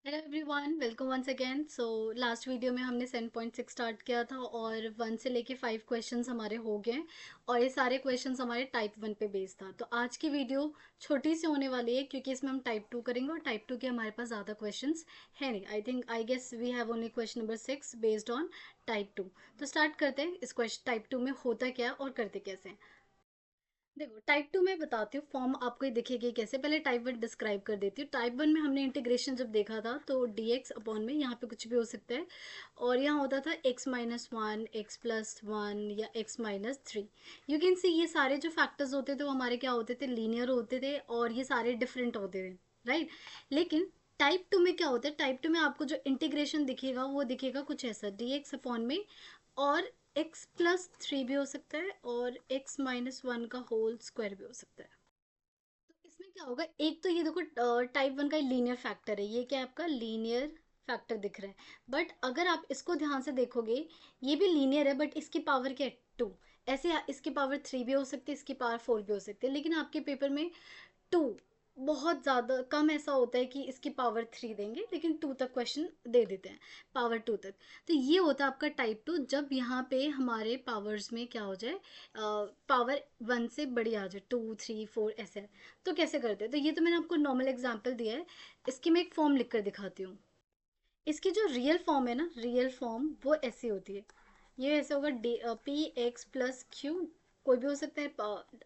Hello everyone, welcome once again. So last video में हमने 7.6 start किया था और 1 से लेके 5 क्वेश्चंस हमारे हो गए और ये सारे क्वेश्चंस हमारे टाइप 1 पे बेस्ड था। तो आज की वीडियो छोटी सी होने वाली है क्योंकि इसमें हम टाइप 2 करेंगे और टाइप 2 के हमारे पास ज़्यादा क्वेश्चंस है नहीं। I guess we have only question number 6 based on type 2। तो स्टार्ट करते हैं। इस क्वेश्चन टाइप 2 में होता क्या है और करते कैसे हैं। देखो, टाइप 2 में बताती हूँ। फॉर्म आपको ये दिखेगी कैसे। पहले टाइप 1 डिस्क्राइब कर देती हूँ। टाइप 1 में हमने इंटीग्रेशन जब देखा था तो dx अपॉन में यहाँ पे कुछ भी हो सकता है और यहाँ होता था x-1, x+1 या x-3। यू कैन सी ये सारे जो फैक्टर्स होते थे वो हमारे क्या होते थे, लीनियर होते थे और ये सारे डिफरेंट होते थे, राइट। लेकिन टाइप 2 में क्या होता है, टाइप 2 में आपको जो इंटीग्रेशन दिखेगा वो दिखेगा कुछ ऐसा, dx अपॉन में और x+3 भी हो सकता है और x-1 का होल स्क्वायर भी हो सकता है। तो इसमें क्या होगा, एक तो ये देखो टाइप 1 का लीनियर फैक्टर है, ये क्या है आपका लीनियर फैक्टर दिख रहा है। बट अगर आप इसको ध्यान से देखोगे ये भी लीनियर है बट इसकी पावर क्या है, 2। ऐसे इसकी पावर 3 भी हो सकती है, इसकी पावर 4 भी हो सकती है, लेकिन आपके पेपर में 2 बहुत ज़्यादा कम ऐसा होता है कि इसकी पावर 3 देंगे, लेकिन 2 तक क्वेश्चन दे देते हैं, पावर 2 तक। तो ये होता है आपका टाइप 2, जब यहाँ पे हमारे पावर्स में क्या हो जाए, पावर 1 से बड़ी आ जाए, 2 3 4 ऐसे। तो कैसे करते हैं, तो ये तो मैंने आपको नॉर्मल एग्जांपल दिया है। इसकी मैं एक फॉर्म लिख कर दिखाती हूँ। इसकी जो रियल फॉर्म है ना, रियल फॉर्म वो ऐसी होती है। ये ऐसे होगा, p(x+q) कोई भी हो सकता है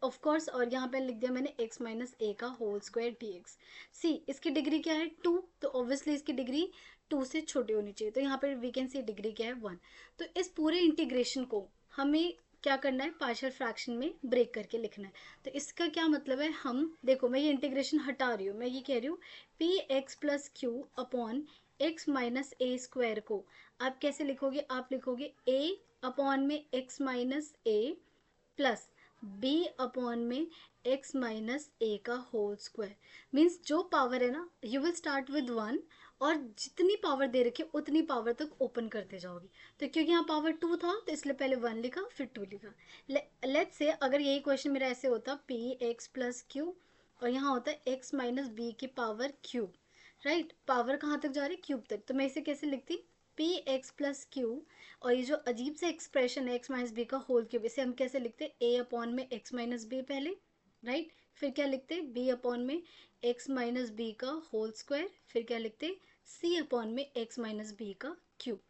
ऑफ कोर्स, और यहाँ पे लिख दिया मैंने x-a का होल स्क्वायर dx। सी इसकी डिग्री क्या है, 2, तो ऑब्वियसली इसकी डिग्री 2 से छोटी होनी चाहिए, तो यहाँ पर वी कैन सी डिग्री क्या है, 1। तो इस पूरे इंटीग्रेशन को हमें क्या करना है, पार्शियल फ्रैक्शन में ब्रेक करके लिखना है। तो इसका क्या मतलब है, हम देखो मैं ये इंटीग्रेशन हटा रही हूँ, मैं ये कह रही हूँ p(x+q) अपॉन x-a² को आप कैसे लिखोगे, आप लिखोगे a अपॉन में x-a प्लस b अपॉन में x-a का होल स्क्वायर। मीन्स जो पावर है ना, यू विल स्टार्ट विद 1 और जितनी पावर दे रखी है उतनी पावर तक ओपन करते जाओगे। तो क्योंकि यहाँ पावर 2 था तो इसलिए पहले 1 लिखा फिर 2 लिखा। लेट्स से अगर यही क्वेश्चन मेरा ऐसे होता, p(x+q) और यहाँ होता है x-b की पावर क्यूब, राइट। पावर कहाँ तक जा रही है, क्यूब तक। तो मैं इसे कैसे लिखती, p(x+q) और ये जो अजीब सा एक्सप्रेशन है x-b का होल क्यूब, इसे हम कैसे लिखते, a अपॉन में x-b पहले, राइट। फिर क्या लिखते, b अपॉन में x-b का होल स्क्वायर, फिर क्या लिखते, c अपॉन में x-b का क्यूब।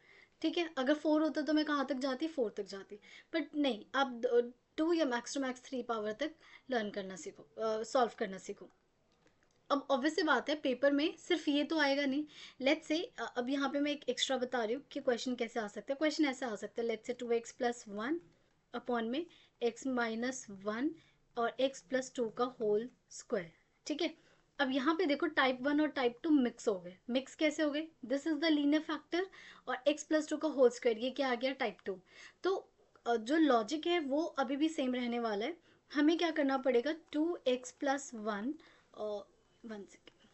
ठीक है, अगर 4 होता तो मैं कहाँ तक जाती, 4 तक जाती। बट नहीं, आप 2 या मैक्स टू मैक्स 3 पावर तक लर्न करना सीखो, सॉल्व करना सीखो। अब ऑब्वियस सी बात है, पेपर में सिर्फ ये तो आएगा नहीं। लेट्स से अब यहाँ पे मैं एक एक्स्ट्रा बता रही हूँ कि क्वेश्चन कैसे आ सकता है। क्वेश्चन ऐसा आ सकता है, लेट्स से 2x+1 अपॉन में x-1 और x+2 का होल स्क्वायर। ठीक है, अब यहाँ पे देखो टाइप 1 और टाइप 2 मिक्स हो गए। मिक्स कैसे हो गए, this is the linear factor और x+2 का होल स्क्वायर, ये क्या आ गया, टाइप 2। तो जो लॉजिक है वो अभी भी सेम रहने वाला है। हमें क्या करना पड़ेगा, 2x+1 one second,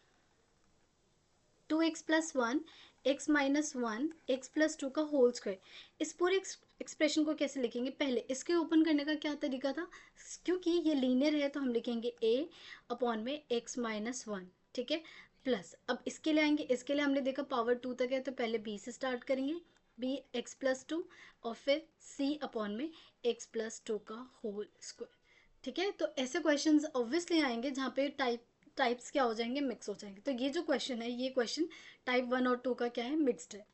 2x+1 x-1 x+2 का होल स्क्वायर। इस पूरे एक्सप्रेशन को कैसे लिखेंगे, पहले इसके ओपन करने का क्या तरीका था, क्योंकि ये लीनियर है तो हम लिखेंगे a अपॉन में x-1। ठीक है, प्लस अब इसके लिए आएंगे, इसके लिए हमने देखा पावर 2 तक है तो पहले b से स्टार्ट करेंगे, b x+2 और फिर c अपॉन में x+2 का होल स्क्वायर। ठीक है, तो ऐसे क्वेश्चंस ऑब्वियसली आएंगे जहाँ पे टाइप्स क्या हो जाएंगे, मिक्स हो जाएंगे। तो ये जो क्वेश्चन है, ये क्वेश्चन टाइप 1 और 2 का क्या है, मिक्स्ड है।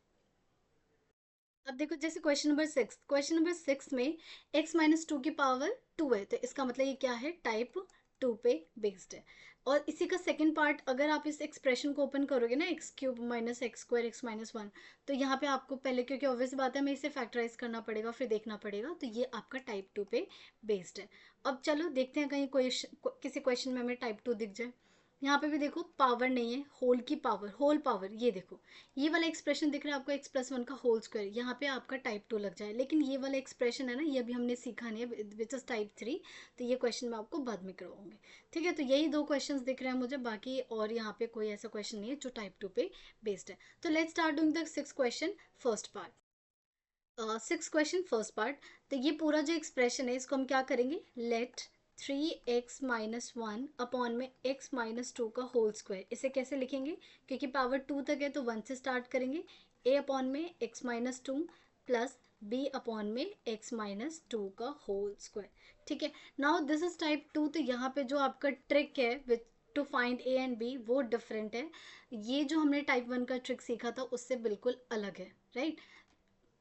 अब देखो जैसे क्वेश्चन नंबर 6, क्वेश्चन नंबर 6 में x-2 की पावर 2 है, तो इसका मतलब ये क्या है, टाइप 2 पे बेस्ड है। और इसी का सेकंड पार्ट, अगर आप इस एक्सप्रेशन को ओपन करोगे ना, x³ माइनस x² x-1, तो यहाँ पे आपको पहले, क्योंकि ऑब्वियस बात है हमें इसे फैक्टराइज करना पड़ेगा फिर देखना पड़ेगा, तो ये आपका टाइप 2 पे बेस्ड है। अब चलो देखते हैं कहीं किसी क्वेश्चन में हमें टाइप 2 दिख जाए। यहाँ पे भी देखो पावर नहीं है, होल की पावर, होल पावर, ये देखो ये वाला एक्सप्रेशन दिख रहा है आपको, x+1 का होल स्क्वायर, यहाँ पे आपका टाइप 2 लग जाए। लेकिन ये वाला एक्सप्रेशन है ना, ये भी हमने सीखा नहीं है, विच इज टाइप 3, तो ये क्वेश्चन मैं आपको बाद में करवाऊंगी। ठीक है, तो यही दो क्वेश्चन दिख रहे हैं मुझे, बाकी और यहाँ पे कोई ऐसा क्वेश्चन नहीं है जो टाइप 2 पे बेस्ड है। तो let's start doing the 6 question first part. 6 question first part. तो ये पूरा जो एक्सप्रेशन है इसको हम क्या करेंगे, लेट 3x-1 अपॉन में x-2 का होल स्क्वायर। इसे कैसे लिखेंगे, क्योंकि पावर 2 तक है तो 1 से स्टार्ट करेंगे। a अपॉन में x-2 प्लस b अपॉन में x-2 का होल स्क्वायर। ठीक है, नाउ दिस इज टाइप 2। तो यहाँ पे जो आपका ट्रिक है with to find a and b वो डिफरेंट है। ये जो हमने टाइप 1 का ट्रिक सीखा था उससे बिल्कुल अलग है, राइट।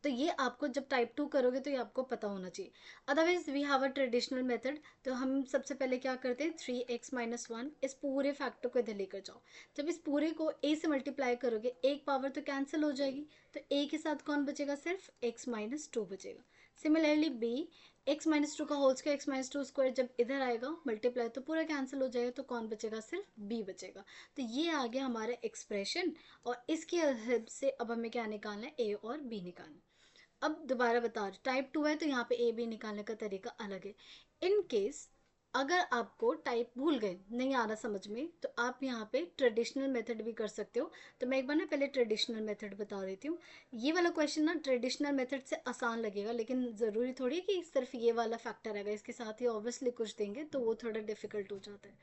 तो ये आपको जब टाइप 2 करोगे तो ये आपको पता होना चाहिए। Otherwise we have a traditional method. तो हम सबसे पहले क्या करते हैं, 3x-1 इस पूरे फैक्टर को इधर लेकर जाओ। जब इस पूरे को a से मल्टीप्लाई करोगे एक पावर तो कैंसिल हो जाएगी, तो a के साथ कौन बचेगा, सिर्फ x-2 बचेगा। सिमिलरली b, x-2 का होल स्क्वायर x-2 स्क्वायर जब इधर आएगा मल्टीप्लाई तो पूरा कैंसिल हो जाएगा, तो कौन बचेगा, सिर्फ b बचेगा। तो ये आ गया हमारा एक्सप्रेशन, और इसके हेल्प से अब हमें क्या निकालना है, a और b निकालना। अब दोबारा बता रही, टाइप 2 है तो यहाँ पे ए बी निकालने का तरीका अलग है। इन केस अगर आपको टाइप भूल गए, नहीं आ रहा समझ में, तो आप यहाँ पे ट्रेडिशनल मेथड भी कर सकते हो। तो मैं एक बार ना पहले ट्रेडिशनल मेथड बता देती हूँ। ये वाला क्वेश्चन ना ट्रेडिशनल मेथड से आसान लगेगा, लेकिन ज़रूरी थोड़ी कि सिर्फ ये वाला फैक्टर आएगा, इसके साथ ही ऑब्वियसली कुछ देंगे तो वो थोड़ा डिफिकल्ट हो जाता है।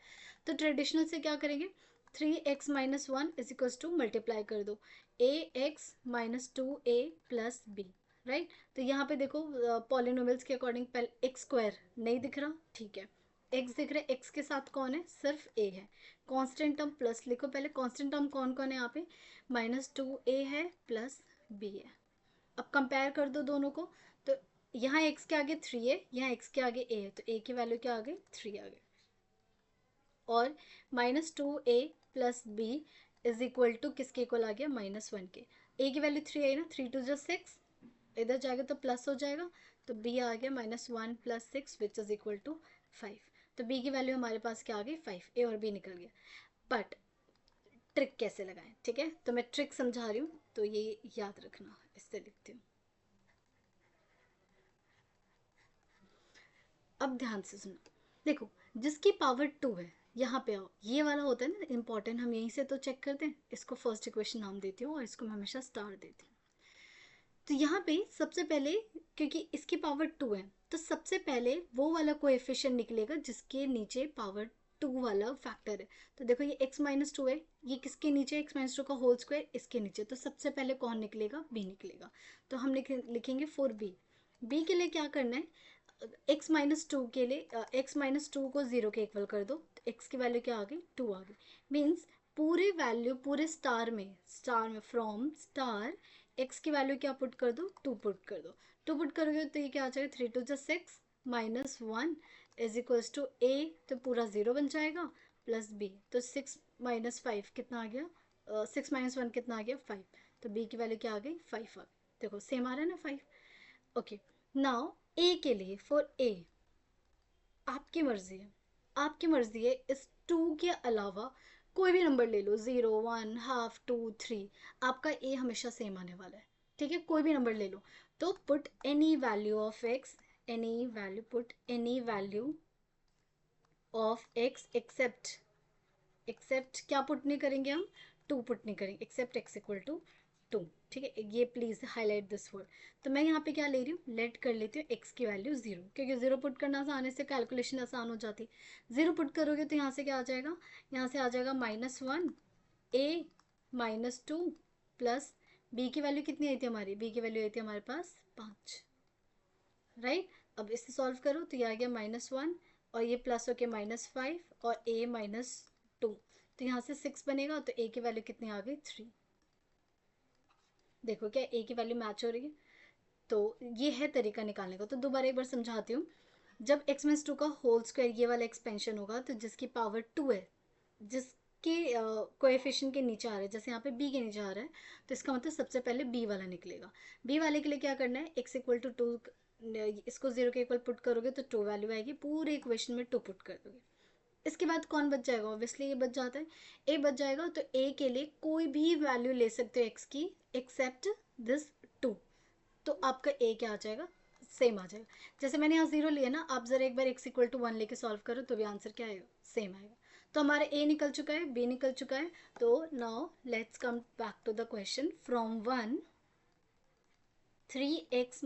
तो ट्रेडिशनल से क्या करेंगे, 3x-1 is equals to multiply कर दो ax-2a प्लस बी, राइट। तो यहाँ पे देखो पॉलिनोमियल्स के अकॉर्डिंग पहले एक्स स्क्वायर नहीं दिख रहा, ठीक है, एक्स दिख रहा है, एक्स के साथ कौन है, सिर्फ ए है। कांस्टेंट टर्म प्लस लिखो पहले, कांस्टेंट टर्म कौन कौन है यहाँ पे, -2a है प्लस b है। अब कंपेयर कर दो दोनों को, तो यहाँ एक्स के आगे 3 है, यहाँ एक्स के आगे a है, तो a की वैल्यू क्या आ गई, 3 आ गई। और -2a plus b is equal to किसके इक्वल आ गया, -1 के। a की वैल्यू 3 आई ना, 3 2 जो 6, इधर जाएगा तो प्लस हो जाएगा, तो b आ गया -1 plus 6 which is equal to 5। तो b की वैल्यू हमारे पास क्या आ गई, 5। a और b निकल गया। बट ट्रिक कैसे लगाएं, ठीक है, तो मैं ट्रिक समझा रही हूँ तो ये याद रखना, इससे लिखती हूँ। अब ध्यान से सुनो, देखो जिसकी पावर 2 है, यहाँ पे आओ, ये वाला होता है ना इंपॉर्टेंट, हम यहीं से तो चेक करते हैं। इसको फर्स्ट इक्वेशन नाम देती हूँ और इसको मैं हमेशा स्टार देती हूँ। तो यहाँ पे सबसे पहले, क्योंकि इसकी पावर 2 है, तो सबसे पहले वो वाला कोएफिशिएंट निकलेगा जिसके नीचे पावर 2 वाला फैक्टर है। तो देखो ये x-2 है, ये किसके नीचे, x-2 का होल स्क्वायर इसके नीचे, तो सबसे पहले कौन निकलेगा, b निकलेगा। तो हम लिखेंगे फॉर b के लिए क्या करना है, x-2 के लिए x-2 को 0 के इक्वल कर दो, तो x की वैल्यू क्या आ गई, 2 आ गई। मीन्स पूरी वैल्यू पूरे स्टार में फ्रॉम स्टार x की वैल्यू क्या पुट कर दो, 2 पुट कर दो। 2 पुट करोगे तो ये क्या आ जाएगा, 3 2 जो 6 -1 इज इक्वल्स टू a, तो पूरा 0 बन जाएगा, प्लस b, तो 6 - 5 कितना आ गया, 6 - 1 कितना आ गया, 5। तो b की वैल्यू क्या आ गई, 5 आ गई। देखो सेम आ रहा है ना, 5। ओके, नाउ a के लिए, फॉर a आपकी मर्जी है, आपकी मर्जी है, इस 2 के अलावा कोई भी नंबर ले लो, 0 1 हाफ 2 3, आपका a हमेशा सेम आने वाला है, ठीक है, कोई भी नंबर ले लो। तो put any value of x, any value, put any value of x except क्या पुट नहीं करेंगे हम, 2 पुट नहीं करेंगे, एक्सेप्ट x इक्वल टू 2, ठीक है, ये प्लीज हाईलाइट दिस वर्ड। तो मैं यहाँ पे क्या ले रही हूँ, लेट कर लेती हूँ x की वैल्यू 0, क्योंकि 0 पुट करना आसानी से कैलकुलेशन आसान हो जाती। 0 पुट करोगे तो यहाँ से क्या आ जाएगा, यहाँ से आ जाएगा -1 a -2 प्लस b की वैल्यू कितनी आई थी हमारी, b की वैल्यू आई थी हमारे पास 5, राइट। अब इसे सॉल्व करो तो ये आ गया -1 और ये प्लस होके -5 और a -2, तो यहाँ से 6 बनेगा, तो a की वैल्यू कितनी आ गई, 3। देखो क्या a की वैल्यू मैच हो रही है। तो ये है तरीका निकालने का। तो दोबारा एक बार समझाती हूँ, जब x-2 का होल स्क्वायर ये वाला एक्सपेंशन होगा, तो जिसकी पावर 2 है, जिसके कोएफिशिएंट के नीचे आ रहा है, जैसे यहाँ पे b के नीचे आ रहा है, तो इसका मतलब सबसे पहले b वाला निकलेगा। b वाले के लिए क्या करना है, x इक्वल टू 2, इसको 0 के इक्वल पुट करोगे तो 2 वैल्यू आएगी, पूरे इक्वेशन में 2 पुट कर दोगे। इसके बाद कौन बच जाएगा, ऑब्वियसली ये बच जाता है, a बच जाएगा। तो a के लिए कोई भी वैल्यू ले सकते हो x की एक्सेप्ट दिस 2, तो आपका a क्या आ जाएगा, सेम आ जाएगा। जैसे मैंने यहाँ 0 लिया ना, आप जरा एक बार x इक्वल टू 1 लेके सॉल्व करो तो भी आंसर क्या आएगा, सेम आएगा। तो हमारा a निकल चुका है, b निकल चुका है। तो now let's come back to the question. From 1 3x -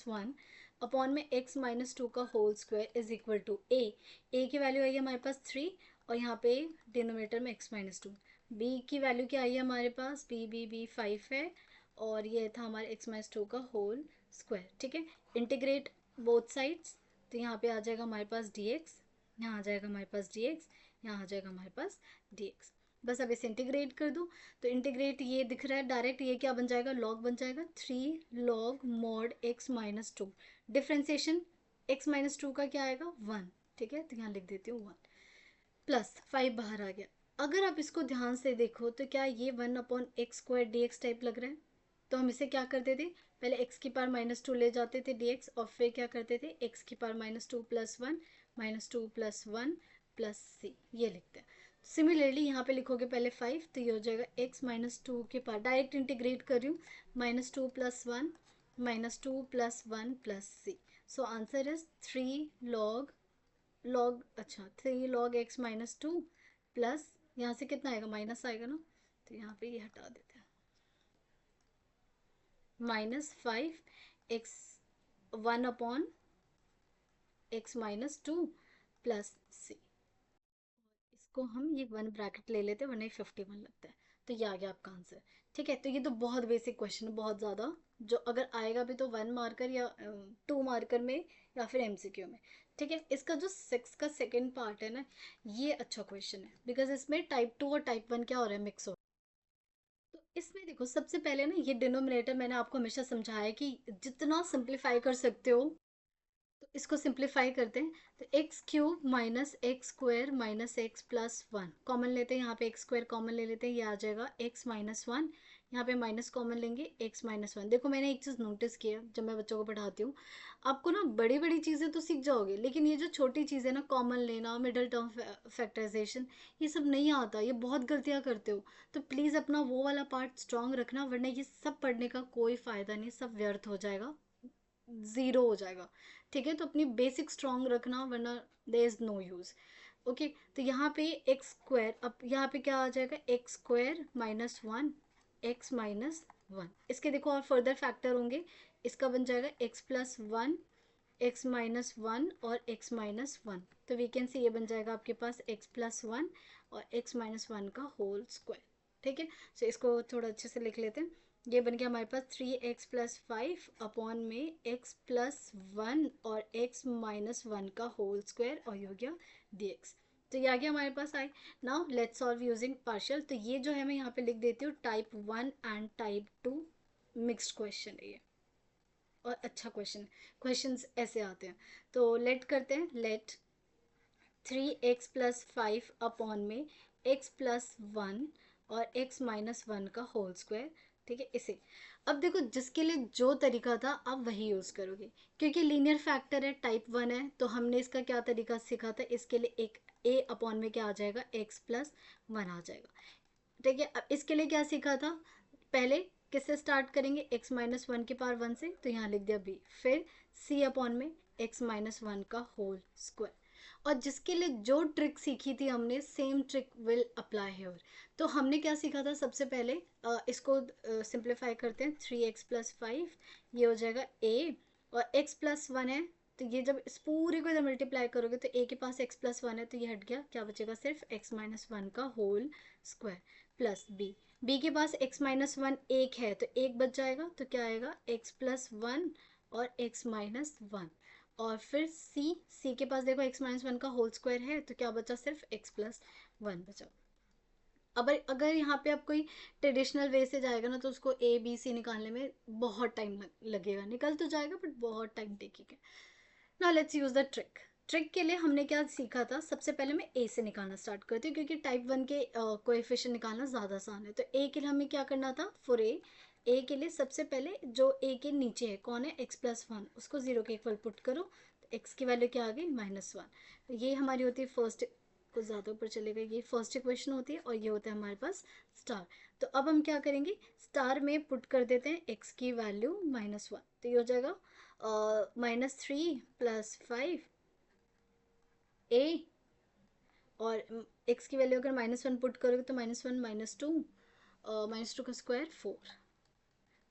1 upon में x माइनस टू का whole square is equal to A की वैल्यू आई है हमारे पास 3 और यहाँ पे डिनोमिनेटर में x माइनस टू। बी की वैल्यू क्या आई है हमारे पास, बी 5 है और ये था हमारे x माइनस टू का होल स्क्वायर। ठीक है, इंटीग्रेट बोथ साइड्स, तो यहाँ पे आ जाएगा हमारे पास dx, यहाँ आ जाएगा हमारे पास dx, यहाँ आ जाएगा हमारे पास dx। बस अब इसे इंटीग्रेट कर दूँ तो इंटीग्रेट ये दिख रहा है डायरेक्ट, ये क्या बन जाएगा, लॉग बन जाएगा 3 log mod x minus to. Differentiation x minus two का क्या आएगा 1। ठीक है, तो यहाँ लिख देती हूँ 1 प्लस 5 बाहर आ गया। अगर आप इसको ध्यान से देखो तो क्या ये 1/x² dx टाइप लग रहा है, तो हम इसे क्या करते थे, पहले x की पावर माइनस टू ले जाते थे dx और फिर क्या करते थे x की power minus two plus one plus C, ये लिखते हैं। सिमिलरली यहाँ पे लिखोगे पहले 5 तो ये हो जाएगा x माइनस टू के पावर, डायरेक्ट इंटीग्रेट कर रही हूँ, -2 plus one plus C. So answer is 3 log अच्छा 3 log x minus two plus, यहाँ से कितना आएगा, माइनस आएगा ना, तो यहाँ पे ये हटा देते हैं, -5 x 1/x minus two plus C. इसको हम ये 1 ब्रैकेट ले लेते हैं वरना ये 51 लगता है, तो ये आ गया आपका आंसर। ठीक है, तो ये तो बहुत बेसिक क्वेश्चन है, बहुत ज़्यादा, जो अगर आएगा भी तो 1 मार्कर या 2 मार्कर में या फिर एमसीक्यू में। ठीक है, इसका जो 6 का सेकेंड पार्ट है ना, ये अच्छा क्वेश्चन है बिकॉज इसमें टाइप 2 और टाइप 1 क्या हो रहा है, मिक्स हो। तो इसमें देखो सबसे पहले ना, ये डिनोमिनेटर मैंने आपको हमेशा समझाया है कि जितना सिंप्लीफाई कर सकते हो, तो इसको सिंप्लीफाई करते हैं। तो x cube minus x square minus x plus one common लेते हैं, यहाँ पे एक्स स्क्वायर कॉमन ले लेते हैं, ये आ जाएगा एक्स माइनस वन, यहाँ पे माइनस कॉमन लेंगे एक्स माइनस वन। देखो मैंने एक चीज़ नोटिस किया जब मैं बच्चों को पढ़ाती हूँ, आपको ना बड़ी बड़ी चीज़ें तो सीख जाओगे लेकिन ये जो छोटी चीज़ें ना, कॉमन लेना, मिडिल टर्म फैक्टराइजेशन, ये सब नहीं आता, ये बहुत गलतियाँ करते हो। तो प्लीज़ अपना वो वाला पार्ट स्ट्रांग रखना, वरना ये सब पढ़ने का कोई फ़ायदा नहीं, सब व्यर्थ हो जाएगा, ज़ीरो हो जाएगा। ठीक है, तो अपनी बेसिक स्ट्रॉन्ग रखना वरना there is no use. Okay, तो यहाँ पे एक्स स्क्वायर, अब यहाँ पे क्या आ जाएगा, x square minus one x minus one. इसके देखो और फर्दर फैक्टर होंगे, इसका बन जाएगा x plus one x minus one और एक्स माइनस वन। तो वी कैन सी ये बन जाएगा आपके पास एक्स प्लस वन और एक्स माइनस वन का होल स्क्वायर। ठीक है, सो इसको थोड़ा अच्छे से लिख लेते हैं। ये बन गया हमारे पास 3x प्लस फाइव अपॉन में x प्लस वन और x माइनस वन का होल स्क्वायर और ये हो गया dx। तो ये आ गया हमारे पास आए। Now let's solve using partial. तो ये जो है मैं यहाँ पे लिख देती हूँ type 1 and type 2 mixed question है ये, और अच्छा क्वेश्चंस ऐसे आते हैं। तो लेट करते हैं, let 3x plus five upon में x प्लस वन और x माइनस वन का होल स्क्वायर। ठीक है, इसे अब देखो जिसके लिए जो तरीका था आप वही यूज़ करोगे, क्योंकि लीनियर फैक्टर है, टाइप 1 है, तो हमने इसका क्या तरीका सीखा था, इसके लिए एक a अपॉन में क्या आ जाएगा, x प्लस वन आ जाएगा। ठीक है, अब इसके लिए क्या सीखा था, पहले किससे स्टार्ट करेंगे, x माइनस वन की पावर वन से, तो यहाँ लिख दिया b, फिर c अपॉन में x माइनस वन का होल स्क्वायर। और जिसके लिए जो ट्रिक सीखी थी हमने, same trick will apply hair. तो हमने क्या सीखा था, सबसे पहले इसको सिंप्लीफाई करते हैं, 3x प्लस फाइव, ये हो जाएगा a और x प्लस वन है, तो ये जब इस पूरे को इधर मल्टीप्लाई करोगे तो a के पास x प्लस वन है तो ये हट गया, क्या बचेगा, सिर्फ x माइनस वन का होल स्क्वायर प्लस b के पास x माइनस वन एक है तो एक बच जाएगा, तो क्या आएगा, x प्लस वन और x माइनस वन। और फिर c के पास देखो x माइनस वन का होल स्क्वायर है तो क्या बचा, सिर्फ x प्लस वन बचा। अब अगर यहाँ पे आप कोई ट्रेडिशनल वे से जाएगा ना तो उसको ए बी सी निकालने में बहुत टाइम लगेगा, निकल तो जाएगा बट बहुत टाइम टेकिंग है। Now let's use the trick. Trick के लिए हमने क्या सीखा था, सबसे पहले मैं ए से निकालना स्टार्ट करती हूँ क्योंकि टाइप 1 के कोएफिशिएंट निकालना ज़्यादा आसान है। तो ए के लिए हमें क्या करना था, फॉर ए के लिए सबसे पहले जो ए के नीचे है कौन है, एक्स प्लस वन, उसको जीरो के इक्वल पुट करो, तो एक्स की वैल्यू क्या आ गई, माइनस वन। तो ये हमारी होती है फर्स्ट, कुछ ज़्यादा ऊपर चलेगा, ये फर्स्ट इक्वेशन होती है और ये होता है हमारे पास स्टार। तो अब हम क्या करेंगे, स्टार में पुट कर देते हैं एक्स की वैल्यू माइनस वन, तो ये हो जाएगा -3 प्लस फाइव ए, और एक्स की वैल्यू अगर माइनस वन पुट करोगे तो -1 -2 -2 का स्क्वायर 4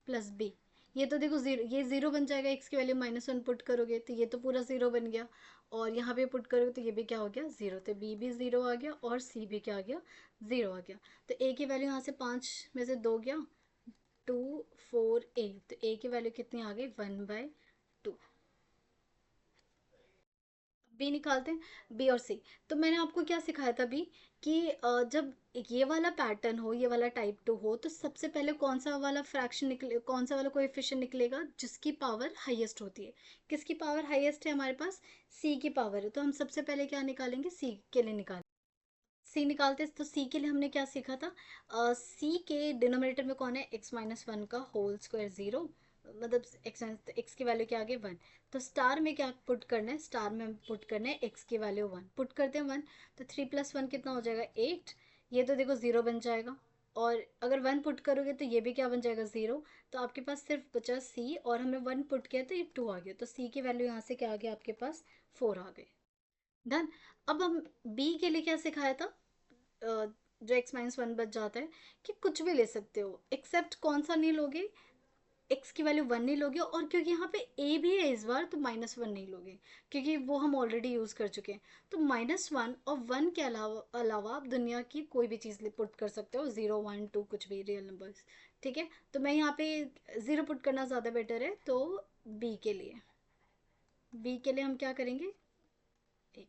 प्लस बी, ये तो देखो जीरो, ये जीरो बन जाएगा, एक्स की वैल्यू -1 पुट करोगे तो ये तो पूरा जीरो बन गया, और यहाँ पे पुट करोगे तो ये भी क्या हो गया, जीरो। तो बी भी जीरो आ गया और सी भी क्या आ गया, जीरो आ गया। तो ए की वैल्यू यहाँ से 5 में से 2 गया, 2 4 8, तो ए की वैल्यू कितनी आ गई, 1/2। बी निकालते हैं, बी और सी। तो मैंने आपको क्या सिखाया था अभी कि जब ये वाला पैटर्न हो, ये वाला टाइप 2 हो, तो सबसे पहले कौन सा वाला फ्रैक्शन निकले, कौन सा वाला कोएफिशिएंट निकलेगा, जिसकी पावर हाईएस्ट होती है। किसकी पावर हाईएस्ट है हमारे पास, सी की पावर है। तो हम सबसे पहले क्या निकालेंगे, सी के लिए निकालेंगे। सी निकालते हैं, तो सी के लिए हमने क्या सीखा था, सी के डिनोमिनेटर में कौन है, x-1 का होल स्क्वायर जीरो, मतलब एक्स की वैल्यू क्या आ गई, 1। तो स्टार में क्या पुट करना है, स्टार में पुट करना है एक्स की वैल्यू 1, पुट करते हैं 1। तो 3 + 1 कितना हो जाएगा, 8। ये तो देखो ज़ीरो बन जाएगा, और अगर 1 पुट करोगे तो ये भी क्या बन जाएगा, ज़ीरो। तो आपके पास सिर्फ बचा सी, और हमने 1 पुट किया तो ये 2 आ गया। तो सी की वैल्यू यहाँ से क्या आ गया आपके पास, 4 आ गई। डन। अब हम बी के लिए क्या सिखाया था, जो x-1 बच जाता है, कि कुछ भी ले सकते हो, एक्सेप्ट कौन सा नहीं लोगे, x की वैल्यू 1 नहीं लोगे, और क्योंकि यहाँ पे a भी है इस बार, तो -1 नहीं लोगे, क्योंकि वो हम ऑलरेडी यूज़ कर चुके हैं। तो -1 और 1 के अलावा आप दुनिया की कोई भी चीज़ पुट कर सकते हो, 0 1 2 कुछ भी रियल नंबर्स। ठीक है, तो मैं यहाँ पे 0 पुट करना ज़्यादा बेटर है। तो बी के लिए हम क्या करेंगे, एक,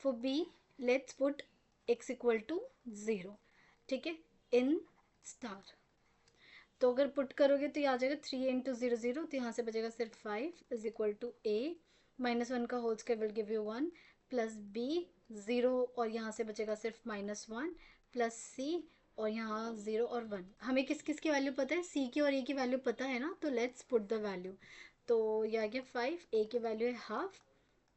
for B let's put x equal to 0। ठीक है, इन स्टार। तो अगर पुट करोगे तो ये आ जाएगा 3 × 0 0, तो यहाँ से बचेगा सिर्फ 5 इज इक्वल टू ए, -1 का whole square will give you 1, plus B 0, और यहाँ से बचेगा सिर्फ -1, प्लस सी, और यहाँ 0 और 1। हमें किस किस की वैल्यू पता है, सी की और ए की वैल्यू पता है ना, तो लेट्स पुट द वैल्यू। तो ये आ गया 5, ए की वैल्यू है हाफ,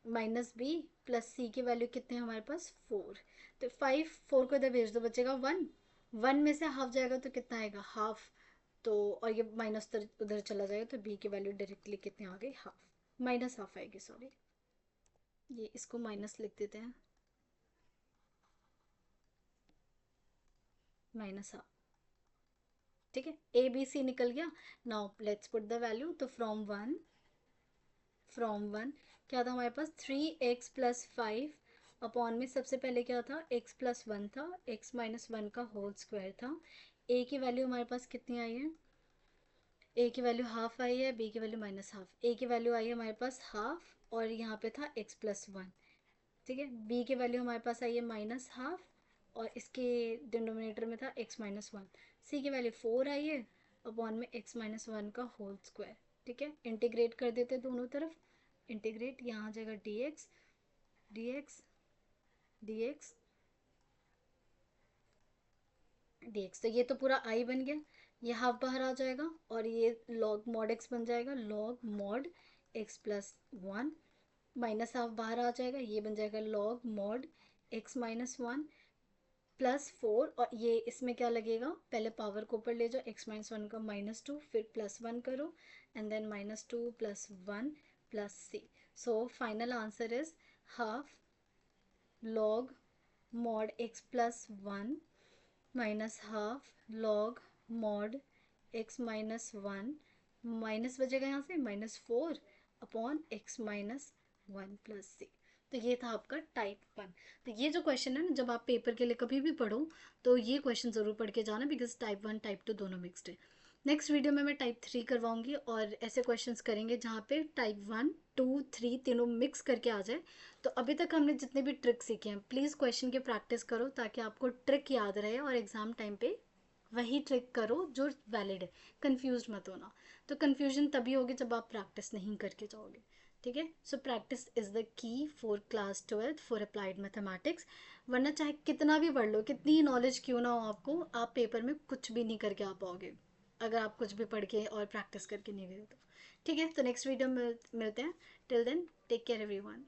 माइनस बी, प्लस सी की वैल्यू कितने हैं हमारे पास, 4। तो 5 4 को इधर भेज दो, बचेगा 1, 1 में से हाफ जाएगा तो कितना आएगा, हाफ। तो और ये माइनस उधर उधर चला जाएगा, तो बी की वैल्यू डायरेक्टली कितने आ गई, हाफ, -हाफ आएगी, सॉरी। ये इसको माइनस लिख देते हैं, -हाफ। ठीक है, ए बी सी निकल गया। Now let's put the value. तो फ्रॉम वन क्या था हमारे पास, 3x + 5 अपॉन में सबसे पहले क्या था, x+1 था, x-1 का होल स्क्वायर था। ए की वैल्यू हमारे पास कितनी आई है, ए की वैल्यू हाफ आई है, बी की वैल्यू -हाफ। ए की वैल्यू आई है हमारे पास हाफ, और यहाँ पे था x+1। ठीक है, बी की वैल्यू हमारे पास आई है -हाफ, और इसके डिनोमिनेटर में था x-1। सी की वैल्यू 4 आई है, अपॉन में x-1 का होल स्क्वायर। ठीक है, इंटीग्रेट कर देते दोनों तरफ, इंटीग्रेट, यहाँ आ जाएगा dx dx dx dx। तो ये तो पूरा i बन गया, ये हाफ बाहर आ जाएगा, और ये log mod x बन जाएगा, log mod x+1, minus half बाहर आ जाएगा, ये बन जाएगा log mod x-1 +4, और ये इसमें क्या लगेगा, पहले पावर को ऊपर ले जाओ, x-1 का -2, फिर +1 करो, and then -2 +1 +c। So final answer is half log mod x+1 -half log mod x-1, minus बचेगा यहाँ से -4 अपॉन x-1 +c। तो ये था आपका टाइप 1। तो ये जो क्वेश्चन है ना, जब आप पेपर के लिए कभी भी पढ़ो तो ये क्वेश्चन ज़रूर पढ़ के जाना, बिकॉज टाइप 1 टाइप 2 दोनों मिक्सड है। नेक्स्ट वीडियो में मैं टाइप 3 करवाऊंगी, और ऐसे क्वेश्चंस करेंगे जहाँ पे टाइप 1 2 3 तीनों मिक्स करके आ जाए। तो अभी तक हमने जितने भी ट्रिक सीखे हैं, प्लीज़ क्वेश्चन की प्रैक्टिस करो, ताकि आपको ट्रिक याद रहे, और एग्ज़ाम टाइम पे वही ट्रिक करो जो वैलिड है, कंफ्यूज मत होना। तो कंफ्यूजन तभी होगी जब आप प्रैक्टिस नहीं करके जाओगे। ठीक है, so practice is the key for class 12 for applied mathematics. वरना चाहे कितना भी पढ़ लो, कितनी नॉलेज क्यों ना हो आपको, आप पेपर में कुछ भी नहीं करके आ पाओगे, अगर आप कुछ भी पढ़ के और प्रैक्टिस करके नहीं गए तो। ठीक है, तो नेक्स्ट वीडियो में मिलते हैं। Till then take care everyone.